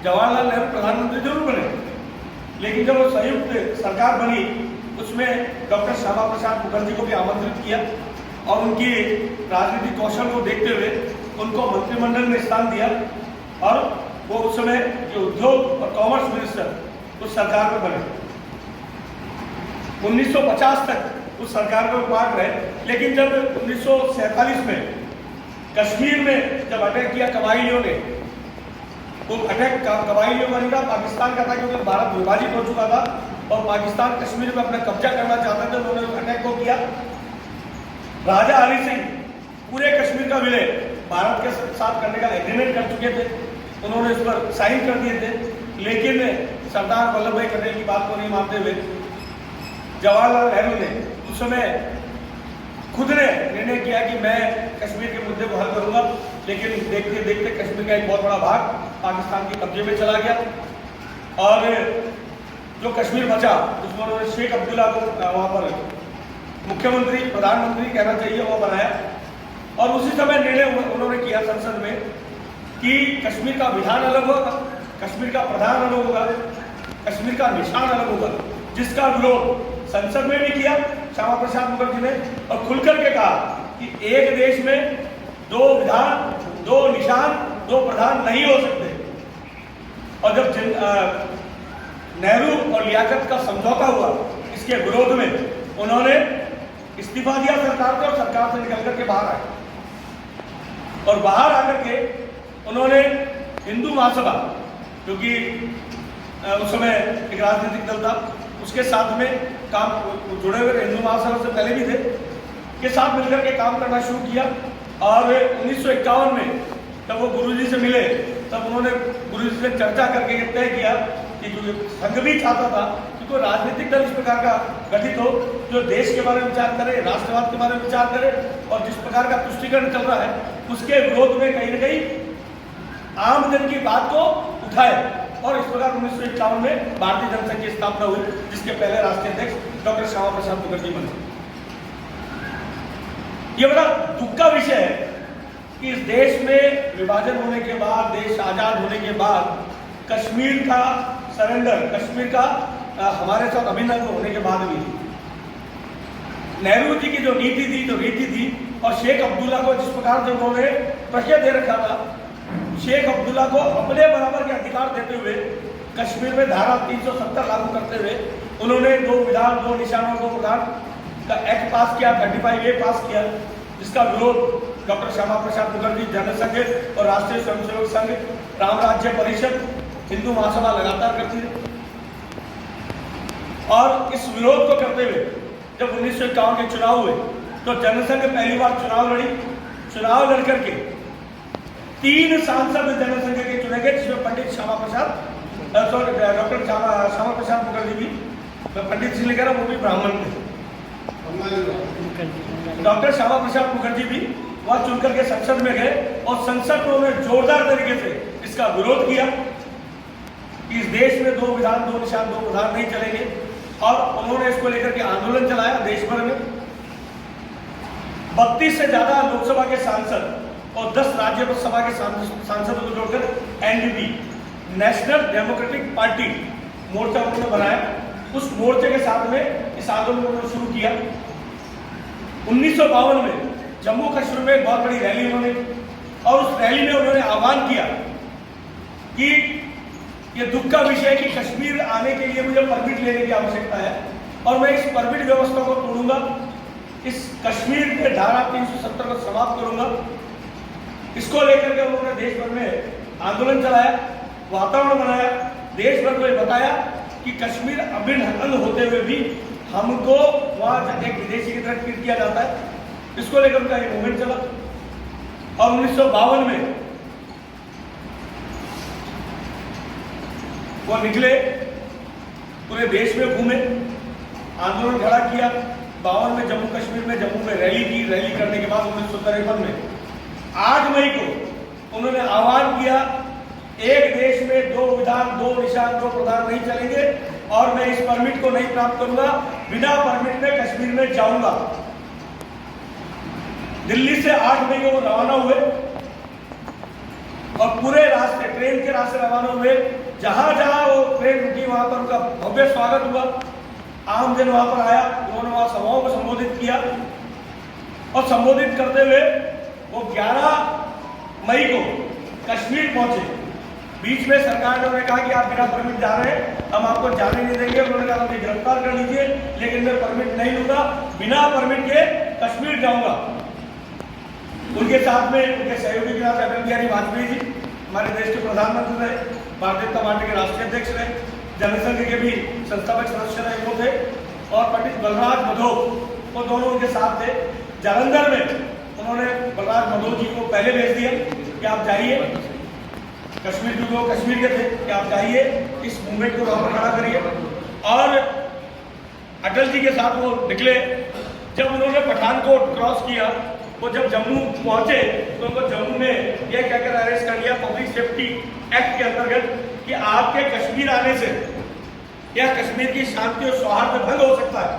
जवाहरलाल नेहरू प्रधानमंत्री जरूर बने, लेकिन जब वो संयुक्त सरकार बनी उसमें डॉक्टर श्यामा प्रसाद मुखर्जी को भी आमंत्रित किया और उनकी राजनीतिक कौशल को देखते हुए उनको मंत्रिमंडल में स्थान दिया और वो उस समय जो उद्योग और कॉमर्स मिनिस्टर उस सरकार में बने। 1950 तक उस सरकार में पार्ट रहे, लेकिन जब 1947 में कश्मीर में जब अटैक किया कबाइलियों ने, वो अटैक कबाइलियों का नहीं था, पाकिस्तान का था, क्योंकि भारत विभाजित हो चुका था और पाकिस्तान कश्मीर में अपना कब्जा करना चाहता था। उन्होंने उस अटैक को किया। राजा हरि सिंह पूरे कश्मीर का विलय भारत के साथ करने का एग्रीमेंट कर चुके थे, उन्होंने इस पर साइन कर दिए थे, लेकिन सरदार वल्लभ भाई पटेल की बात को नहीं मानते हुए जवाहरलाल नेहरू ने उस समय खुद ने निर्णय किया कि मैं कश्मीर के मुद्दे को हल करूंगा, लेकिन देखते देखते कश्मीर का एक बहुत बड़ा भाग पाकिस्तान के कब्जे में चला गया और जो कश्मीर बचा उसमें उन्होंने शेख अब्दुल्ला को वहाँ पर मुख्यमंत्री प्रधानमंत्री कहना चाहिए वो बनाया और उसी समय निर्णय उन्होंने किया संसद में कि कश्मीर का विधान अलग होगा, कश्मीर का प्रधान अलग होगा, कश्मीर का निशान अलग होगा, जिसका विरोध संसद में भी किया श्यामा प्रसाद मुखर्जी ने और खुलकर के कहा कि एक देश में दो विधान, दो निशान, दो प्रधान नहीं हो सकते। और जब नेहरू और लियाकत का समझौता हुआ इसके विरोध में उन्होंने इस्तीफा दिया सरकार को और सरकार से निकल करके बाहर आए और बाहर आकर के उन्होंने हिंदू महासभा, क्योंकि उस समय एक राजनीतिक दल था उसके साथ में काम जुड़े हुए हिंदू महासभा से पहले भी थे, के साथ मिलकर के काम करना शुरू किया और 1951 में जब वो गुरुजी से मिले तब उन्होंने गुरुजी से चर्चा करके तय किया कि जो संघ भी चाहता था कि कोई राजनीतिक दल इस प्रकार का गठित हो जो देश के बारे में विचार करे, राष्ट्रवाद के बारे में विचार करे और जिस प्रकार का तुष्टीकरण चल रहा है उसके विरोध में कहीं न कहीं आम जन की बात को उठाए और इस प्रकार 1951 में भारतीय जनसंघ की स्थापना हुई, जिसके पहले राष्ट्रीय अध्यक्ष डॉक्टर श्यामा प्रसाद मुखर्जी बने। ये बड़ा दुख का विषय है कि इस देश में विभाजन होने के बाद, देश आजाद होने के बाद कश्मीर का सरेंडर, कश्मीर का हमारे साथ अभिन्न होने के बाद भी नेहरू जी की जो नीति थी, जो रीति थी और शेख अब्दुल्ला को जिस प्रकार से उन्होंने प्रश्रय दे रखा था, शेख अब्दुल्ला को अपने बराबर के अधिकार देते हुए कश्मीर में धारा 370 लागू करते हुए उन्होंने दो विधान, दो निशानों, दो प्रधान का एक्ट पास किया, 35A पास किया, जिसका विरोध डॉक्टर श्यामा प्रसाद मुखर्जी, जनसंघ और राष्ट्रीय स्वयंसेवक संघ, राम राज्य परिषद, हिंदू महासभा लगातार करती रही। और इस विरोध को करते हुए जब 1951 के चुनाव हुए तो जनसंघ पहली बार चुनाव लड़ी। चुनाव लड़ करके 3 सांसद जनसंघ के चुने गए, जिसमें पंडित श्यामा प्रसाद, डॉक्टर श्यामा प्रसाद मुखर्जी भी, मैं पंडित जी कह रहा हूँ, वो भी ब्राह्मण थे, डॉक्टर श्यामा प्रसाद मुखर्जी भी वह चुनकर के संसद में गए और संसद में उन्होंने जोरदार तरीके से इसका विरोध किया कि इस देश में दो विधान, दो निशान, दो प्रधान नहीं चलेंगे और उन्होंने इसको लेकर के आंदोलन चलाया देश भर में। 32 से ज्यादा लोकसभा के सांसद और 10 राज्यसभा के सांसदों को जोड़कर एनडीपी, नेशनल डेमोक्रेटिक पार्टी मोर्चा उन्होंने बनाया। उस मोर्चे के साथ में इस आंदोलन को शुरू किया। 1952 में जम्मू कश्मीर में एक बहुत बड़ी रैली उन्होंने और उस रैली में उन्होंने आह्वान किया कि ये दुख का विषय है कि कश्मीर आने के लिए मुझे परमिट लेने की आवश्यकता है और मैं इस परमिट व्यवस्था को तोड़ूंगा, इस कश्मीर के धारा 370 को समाप्त करूंगा। इसको लेकर के उन्होंने देश भर में आंदोलन चलाया, वातावरण बनाया, देश भर को ये बताया कि कश्मीर अभिन्न होते हुए भी हमको वहां एक विदेशी की तरह ट्रीट किया जाता है। इसको लेकर उनका ये मूवमेंट चला और 1952 में वो निकले, पूरे देश में घूमे, आंदोलन खड़ा किया। 52 में जम्मू कश्मीर में, जम्मू में रैली की। रैली करने के बाद 1953 में 8 मई को उन्होंने आह्वान किया, एक देश में दो विधान, दो निशान, दो प्रधान नहीं चलेंगे और मैं इस परमिट को नहीं प्राप्त करूंगा, बिना परमिट में कश्मीर में जाऊंगा। दिल्ली से 8 मई को वो रवाना हुए और पूरे रास्ते ट्रेन के रास्ते रवाना हुए। जहां जहां वो ट्रेन रुकी वहां पर उनका भव्य स्वागत हुआ। आम जन वहां पर आया, उन्होंने वहां सभाओं को संबोधित किया और संबोधित करते हुए वो 11 मई को कश्मीर पहुंचे। बीच में सरकार ने उन्हें कहा कि आप बिना परमिट जा रहे हैं, हम आपको जाने नहीं देंगे। उन्होंने कहा मुझे गिरफ्तार कर लीजिए, लेकिन मैं परमिट नहीं लूंगा, बिना परमिट के कश्मीर जाऊंगा। उनके साथ में उनके सहयोगी के नाम अटल बिहारी वाजपेयी जी, हमारे देश के प्रधानमंत्री रहे, भारतीय जनता पार्टी के राष्ट्रीय अध्यक्ष रहे, जनसंघ के भी संस्थापक सदस्य रहे वो थे, और पंडित बलराज मधोक, वो दोनों उनके साथ थे। जालंधर में उन्होंने बलराज मधोक जी को पहले भेज दिया कि आप जाइए, कश्मीर जो कश्मीर के थे, कि आप जाइए इस मूवमेंट को वहां पर खड़ा करिए। और अटल जी के साथ वो निकले। जब उन्होंने पठानकोट क्रॉस किया, वो जब जम्मू पहुंचे तो उनको जम्मू में यह कहकर अरेस्ट कर लिया पब्लिक सेफ्टी एक्ट के अंतर्गत कि आपके कश्मीर आने से या कश्मीर की शांति और सौहार्द भंग हो सकता है।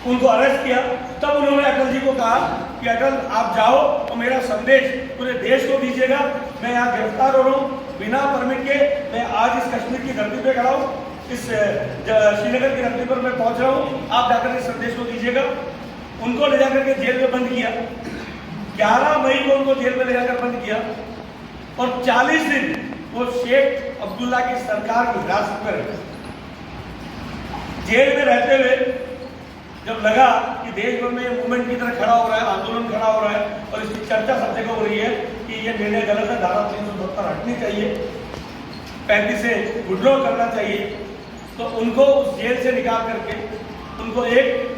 उनको अरेस्ट किया। तब उन्होंने अटल जी को कहा कि अटल आप जाओ और मेरा संदेश पूरे देश को दीजिएगा, मैं यहाँ गिरफ्तार हो रहा हूँ बिना परमिट के, मैं आज इस कश्मीर की धरती पे खड़ा हूँ, इस श्रीनगर की धरती पर मैं पहुंच रहा हूँ, आप जाकर इस संदेश को दीजिएगा। उनको ले जाकर के जेल में बंद किया। 11 मई को उनको जेल में ले जाकर बंद किया और 40 दिन वो शेख अब्दुल्ला की सरकार की हिरासत में रहे। जेल में रहते हुए जब लगा कि देश भर में मूवमेंट की तरह खड़ा हो रहा है, आंदोलन खड़ा हो रहा है और इसकी चर्चा सब जगह हो रही है कि ये निर्णय गलत है, धारा 370 हटनी चाहिए, 35 से विड्रॉ करना चाहिए, तो उनको उस जेल से निकाल करके उनको एक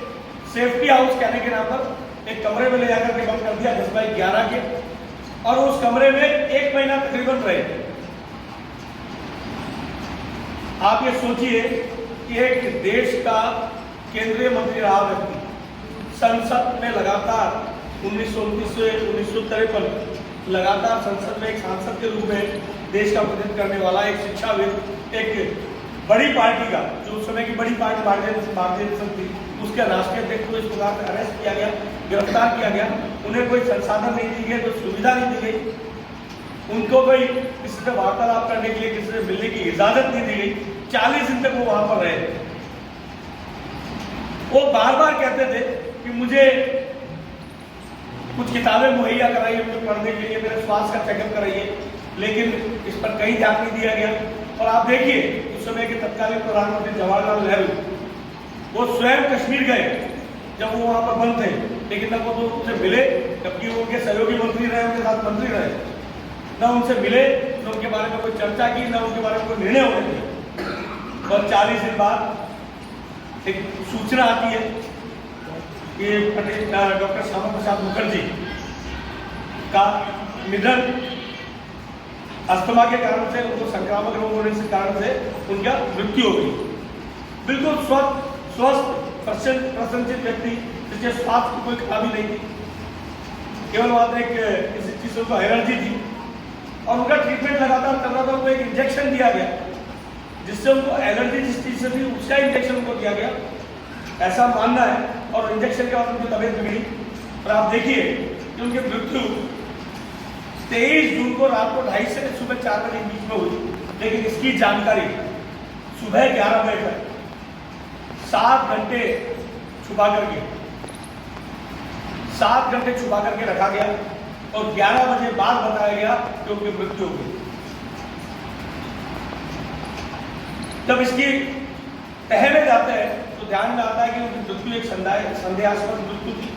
सेफ्टी हाउस कहने के नाम पर एक कमरे में ले जाकर के बंद कर दिया 10/11 के, और उस कमरे में 1 महीना तकरीबन रहे। आप ये सोचिए कि एक देश का केंद्रीय मंत्री रहा व्यक्ति, संसद में लगातार 1929 से 1953 लगातार संसद में एक सांसद के रूप में देश का प्रतिनिधित्व करने वाला एक शिक्षाविद, एक बड़ी पार्टी का, जो उस समय की बड़ी पार्टी भारतीय जनता थी, उसके राष्ट्रीय अध्यक्ष को इस प्रकार से अरेस्ट किया गया, गिरफ्तार किया गया। उन्हें कोई संसाधन नहीं दी गई, कोई सुविधा नहीं दी गई, उनको कोई किसी से वार्तालाप करने के लिए, किसी से मिलने की इजाजत नहीं दी गई। 40 दिन तक वो वहां पर रहे। वो बार बार कहते थे कि मुझे कुछ किताबें मुहैया कराइए मुझे पढ़ने के लिए, मेरे स्वास्थ्य का चेकअप कराइए, लेकिन इस पर कहीं ध्यान नहीं दिया गया। और आप देखिए उस समय के तत्कालीन प्रधानमंत्री जवाहरलाल नेहरू, वो स्वयं कश्मीर गए जब वो वहां पर बंद थे, लेकिन न वो तो उनसे मिले, जबकि वो उनके सहयोगी मंत्री रहे, उनके साथ मंत्री रहे, न उनसे मिले, न उनके बारे में कोई चर्चा की, न उनके बारे में कोई निर्णय होने थे। और 40 दिन बाद एक सूचना आती है कि डॉक्टर श्यामा प्रसाद मुखर्जी का निधन अस्थमा के कारण से, उनको संक्रामक रोग होने के कारण से उनका मृत्यु हो गई। बिल्कुल स्वस्थ प्रसन्नचित व्यक्ति, जिसके स्वास्थ्य की कोई खराबी नहीं थी, केवल वहां एक किसी चीज को एलर्जी थी और उनका ट्रीटमेंट लगातार कर रहा था। उनको एक इंजेक्शन दिया गया जिससे उनको एलर्जी जिस चीज से थी उसका इंजेक्शन उनको दिया गया, ऐसा मानना है। और इंजेक्शन के बाद उनकी तबीयत बिगड़ी और आप देखिए कि उनकी मृत्यु 23 जून को रात को 2:30 से सुबह 4 बजे के बीच में हुई। लेकिन इसकी जानकारी सुबह 11 बजे तक 7 घंटे छुपा करके 7 घंटे छुपा करके रखा गया और 11 बजे बाद बताया गया कि उनकी मृत्यु हो गई। जब इसकी तह में जाते हैं तो ध्यान में आता है कि उनकी मृत्यु एक संदेहास्पद मृत्यु थी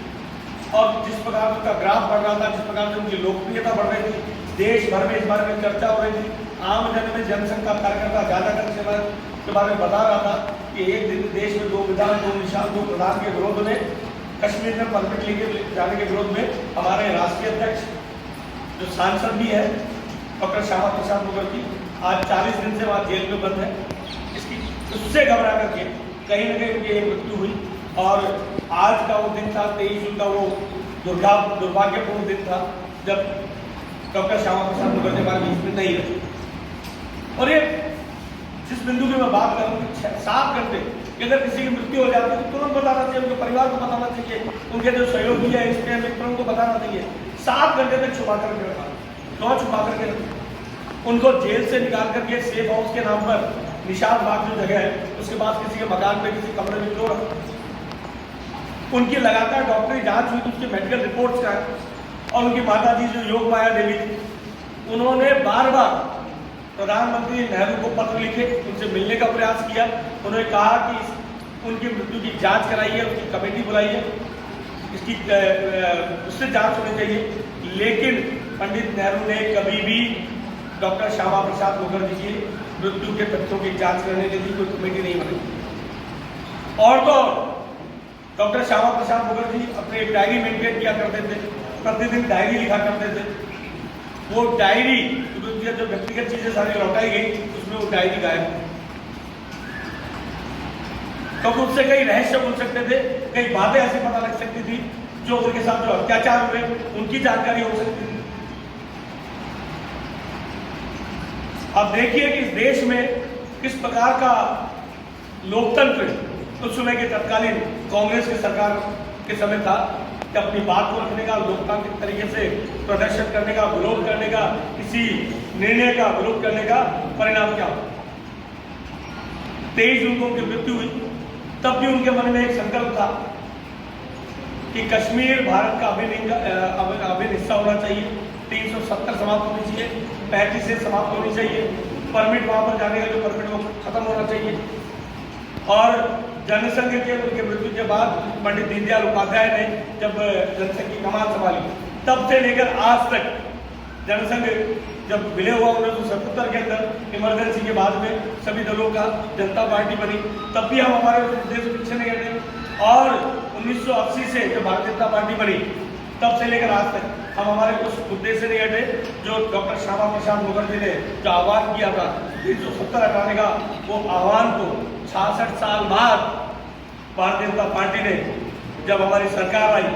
और जिस प्रकार उनका ग्राफ बढ़ रहा था, जिस प्रकार से उनकी लोकप्रियता बढ़ रही थी, देश भर में इस बारे में चर्चा हो रही थी। आम जन में जनसंघ का कार्यकर्ता ज्यादातर के बारे में बता रहा था कि एक दिन देश में 2 विधान 2 निशान 2 प्रधान के विरोध में, कश्मीर में परमिट लेके जाने के विरोध में हमारे राष्ट्रीय अध्यक्ष जो सांसद भी है डॉक्टर श्यामा प्रसाद मुखर्जी आज 40 दिन से वहाँ जेल में बंद है। इसकी उससे घबरा करके कहीं न कहीं उनकी मृत्यु हुई और आज का वो दिन था 23 जून का, वो दुर्भाग्यपूर्ण दिन था जब डॉक्टर श्यामा प्रसाद मुखर्जी हमारे बीच में नहीं रहे। और ये जिस बिंदु की मैं बात कर रहा हूँ 7 घंटे कि अगर किसी की मृत्यु हो जाती है तो तुरंत बताना चाहिए, उनके परिवार को बताना चाहिए, उनके जो सहयोगी है इसके मित्रों को बताना चाहिए। 7 घंटे तक छुपा कर रखा क्यों छुपा करके रखे? उनको जेल से निकाल करके सेफ हाउस के नाम पर निशाद बाग जो जगह है उसके पास किसी के मकान में किसी कमरे में क्यों रखा? उनकी लगातार डॉक्टरी जांच हुई तो उसकी मेडिकल रिपोर्ट्स का है। और उनकी माता जी जो योग माया देवी थी, उन्होंने बार बार प्रधानमंत्री नेहरू को पत्र लिखे, उनसे मिलने का प्रयास किया। उन्होंने कहा कि उनकी मृत्यु की जांच कराइए, उसकी कमेटी बुलाइए, इसकी उससे जांच होनी चाहिए। लेकिन पंडित नेहरू ने कभी भी डॉक्टर श्यामा प्रसाद मुखर्जी की मृत्यु के तथ्यों की जांच करने के लिए कोई कमेटी नहीं बनी। और तो डॉक्टर श्यामा प्रसाद मुखर्जी अपने एक डायरी मेंटेन किया करते थे, प्रतिदिन डायरी लिखा करते थे। वो डायरी जो व्यक्तिगत चीजें सारी लौटाई गई, उसमें वो डायरी गायब, क्योंकि उससे कई रहस्य बोल सकते थे, कई बातें ऐसी पता लग सकती थी जो उनके साथ जो अत्याचार हुए उनकी जानकारी हो सकती थी। अब देखिए कि इस देश में किस प्रकार का लोकतंत्र उस समय के तत्कालीन कांग्रेस की सरकार के समय था कि अपनी बात को रखने का, लोकतांत्रिक तरीके से प्रदर्शन करने का, विरोध करने का, किसी निर्णय का विरोध करने का परिणाम क्या हुआ? 23 जून को उनकी मृत्यु हुई। तब भी उनके मन में एक संकल्प था कि कश्मीर भारत का अभिन्न हिस्सा होना चाहिए, 370 समाप्त होनी चाहिए, 35 से समाप्त होनी चाहिए, परमिट वहां पर जाने का जो परमिट वो खत्म होना चाहिए। और जनसंघ के उनके मृत्यु के बाद पंडित दीनदयाल उपाध्याय ने जब जनसंघ की कमान संभाली, तब से लेकर आज तक जनसंघ जब विलय हुआ 1977 के अंदर इमरजेंसी के बाद में सभी दलों का जनता पार्टी बनी, तब भी हम हमारे मुद्दे से पीछे नहीं हटे। और 1980 से जब भारतीय जनता पार्टी बनी, तब से लेकर आज तक हम हमारे उस मुद्दे से नहीं हटे जो डॉक्टर श्यामा प्रसाद मुखर्जी ने जो आह्वान किया था 370 हटाने का, वो आह्वान को 66 साल बाद भारतीय जनता पार्टी ने जब हमारी सरकार आई,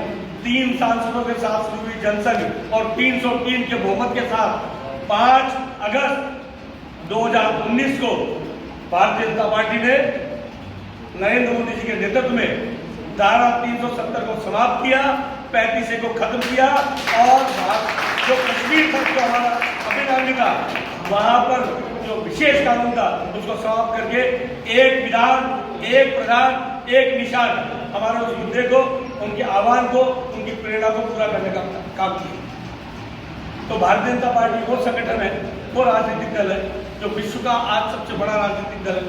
3 सांसदों के साथ शुरू हुई जनसंघ और 303 के बहुमत के साथ 5 अगस्त 2019 को भारतीय जनता पार्टी ने नरेंद्र मोदी जी के नेतृत्व में धारा 370 को समाप्त किया, 35 को खत्म किया और जो कश्मीर तक जो हमारा अभिन्न था वहां पर जो विशेष कानून था उसको समाप्त करके एक विधान, एक प्रधान, एक निशान हमारे उस मुद्दे को, उनके आह्वान को, उनकी प्रेरणा को पूरा करने का काम किया। तो भारतीय जनता पार्टी वो संगठन है, वो राजनीतिक दल है जो विश्व का आज सबसे बड़ा राजनीतिक दल है।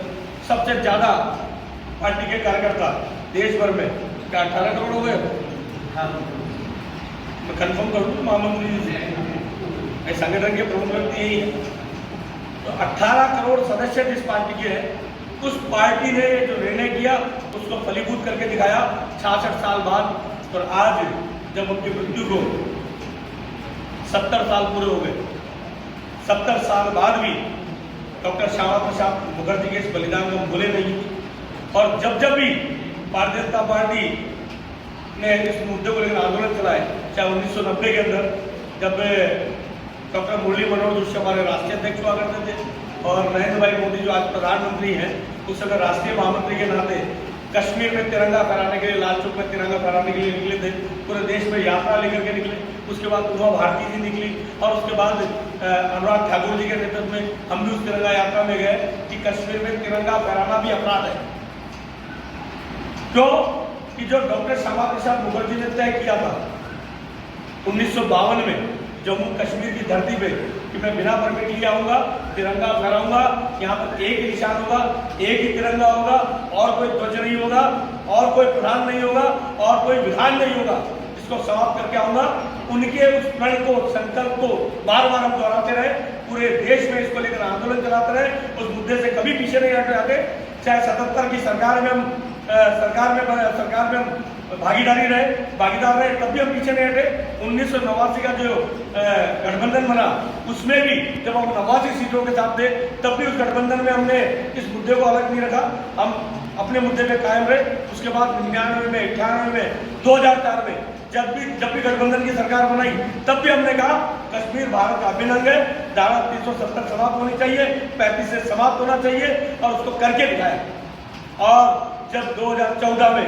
सबसे ज्यादा पार्टी के कार्यकर्ता देश भर में क्या 18 करोड़ हो गए? हाँ, मैं कंफर्म करूँ महामंत्री जी से, संगठन के प्रमुख व्यक्ति यही है। तो 18 करोड़ सदस्य जिस पार्टी के हैं, उस पार्टी ने जो निर्णय किया उसको फलीभूत करके दिखाया 66 साल बाद। और आज जब उनकी मृत्यु को 70 साल पूरे हो गए, 70 साल बाद भी डॉक्टर श्यामा प्रसाद मुखर्जी के इस बलिदान को हम भूले नहीं। और जब भी भारतीय जनता पार्टी ने इस मुद्दे को लेकर आंदोलन चलाए, चाहे 1990 के अंदर जब डॉक्टर मुरली मनोहर जोशी हमारे राष्ट्रीय अध्यक्ष हुआ करते थे और नरेंद्र भाई मोदी जो आज प्रधानमंत्री हैं, उस समय राष्ट्रीय महामंत्री के नाते कश्मीर में तिरंगा फहराने के लिए, लाल चौक में तिरंगा फहराने के लिए निकले थे, पूरे देश में यात्रा लेकर के निकले। उसके बाद उमा भारती जी निकली और उसके बाद अनुराग ठाकुर जी के नेतृत्व में हम भी उस तिरंगा यात्रा में गए कि कश्मीर में तिरंगा फहराना भी अपराध है। क्यों? कि जो डॉक्टर श्यामा प्रसाद मुखर्जी ने तय किया था 1952 में जम्मू कश्मीर की धरती पे कि मैं बिना परमिट लिए आऊंगा, तिरंगा फहराऊंगा, यहाँ पर एक ही निशान होगा, एक ही तिरंगा होगा, और कोई ध्वज नहीं होगा, और कोई प्रधान नहीं होगा, और कोई विधान नहीं होगा, इसको समाप्त करके आऊंगा। उनके उस प्रण को, संकल्प को बार बार हम दोहराते रहे, पूरे देश में इसको लेकर आंदोलन चलाते रहे, उस मुद्दे से कभी पीछे नहीं हटे जाते। चाहे 77 की सरकार में हम भागीदार रहे, तब भी हम पीछे नहीं हटे। 1989 का जो गठबंधन बना, उसमें भी जब हम 89 सीटों के साथ थे, तब भी उस गठबंधन में हमने इस मुद्दे को अलग नहीं रखा, हम अपने मुद्दे पे कायम रहे। उसके बाद 99 में, 98 में, 2004 में जब भी गठबंधन की सरकार बनाई, तब भी हमने कहा कश्मीर भारत का अभिन्न अंग है, धारा 370 समाप्त होनी चाहिए, 35 से समाप्त होना चाहिए, और उसको करके दिखाया। और जब 2014 में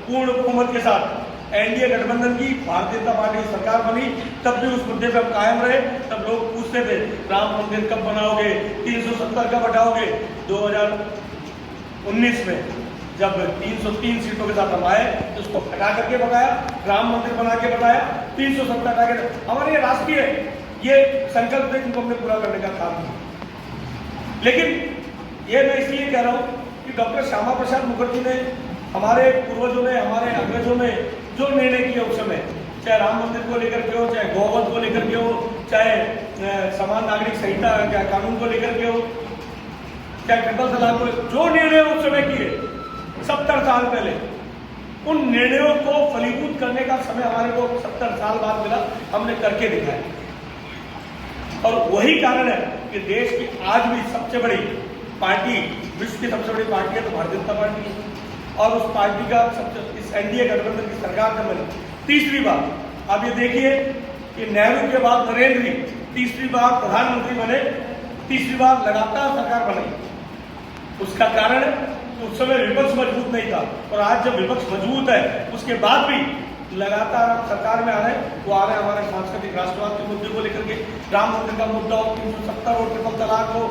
पूर्ण बहुमत के साथ एनडीए गठबंधन की भारतीय जनता पार्टी की सरकार बनी, तब भी उस मुद्दे पर हम कायम रहे। तब लोग पूछते थे राम मंदिर कब बनाओगे, 370 कब हटाओगे। 2019 में जब 303 सीटों के साथ हम आए तो उसको हटा करके बताया, राम मंदिर बना के बताया, 370 हटा के। हमारे ये राष्ट्रीय ये संकल्प है जिनको हमने पूरा करने का काम किया। लेकिन ये मैं इसलिए कह रहा हूँ कि डॉक्टर श्यामा प्रसाद मुखर्जी ने, हमारे पूर्वजों ने, हमारे अग्रजों ने जो निर्णय किया उस समय, चाहे राम मंदिर को लेकर के हो, चाहे गौवध को लेकर के हो, चाहे समान नागरिक संहिता कानून को लेकर के हो, चाहे ट्रिपल तलाक को, जो निर्णय उस समय किए 70 साल पहले, उन निर्णयों को फलीभूत करने का समय हमारे को 70 साल बाद मिला, हमने करके दिखाया। और वही कारण है कि देश की आज भी सबसे बड़ी पार्टी, विश्व की सबसे बड़ी पार्टी है तो भारतीय जनता पार्टी है। और उस पार्टी का इस एनडीए गठबंधन की सरकार जब बनी तीसरी बार, आप ये देखिए कि नेहरू के बाद नरेंद्र ही तीसरी बार प्रधानमंत्री बने, तीसरी बार लगातार सरकार बनी। उसका कारण उस समय विपक्ष मजबूत नहीं था, और आज जब विपक्ष मजबूत है उसके बाद भी लगातार हम सरकार में आ रहे हैं। वो आ रहे हैं हमारे सांस्कृतिक राष्ट्रवाद के मुद्दे को लेकर के, राम मंदिर का मुद्दा हो, 370 हो, ट्रिपल तलाक हो,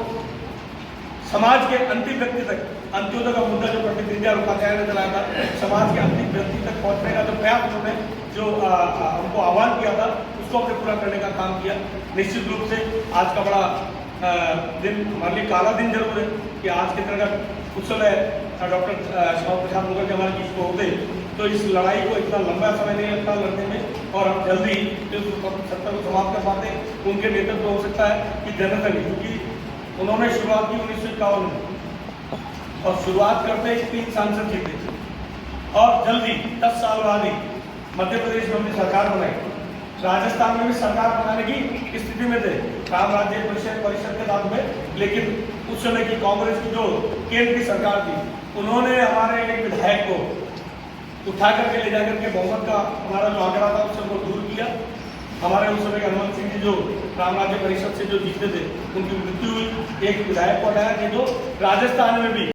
समाज के अंतिम व्यक्ति तक, अंत्योदय का मुद्दा जो पंडित दीनदयाल उपाध्याय ने चलाया था, समाज के अंतिम व्यक्ति तक पहुंचने का जो प्रयास उन्होंने जो हमको आह्वान किया था, उसको हमने पूरा करने का काम किया। निश्चित रूप से आज का बड़ा दिन हमारे लिए काला दिन जरूर है कि आज के तरह उस समय डॉक्टर श्यामा प्रसाद मुखर्जी हमारे बीच को होते तो इस लड़ाई को इतना लंबा समय नहीं लगता लड़ने में, और हम जल्दी जो सत्ता को समाप्त कर पाते। उनके नेतृत्व हो सकता है कि जनता ने, क्योंकि उन्होंने शुरुआत की 1951 में, और शुरुआत करते ही 3 सांसद जीते, और जल्दी 10 साल बाद ही मध्य प्रदेश में अपनी सरकार बनाई। राजस्थान में भी सरकार बनाने की स्थिति में थे राम राज्य परिषद के साथ में, लेकिन उस समय की कांग्रेस की जो केंद्र की सरकार थी, उन्होंने हमारे एक विधायक को उठा करके ले जाकर के बहुमत का हमारा जो आंकड़ा था उससे वो दूर किया। हमारे उस समय हनुमंत सिंह जी जो राम राज्य परिषद से जो जीते थे, उनकी मृत्यु हुई। एक विधायक को हटाया कि जो राजस्थान में भी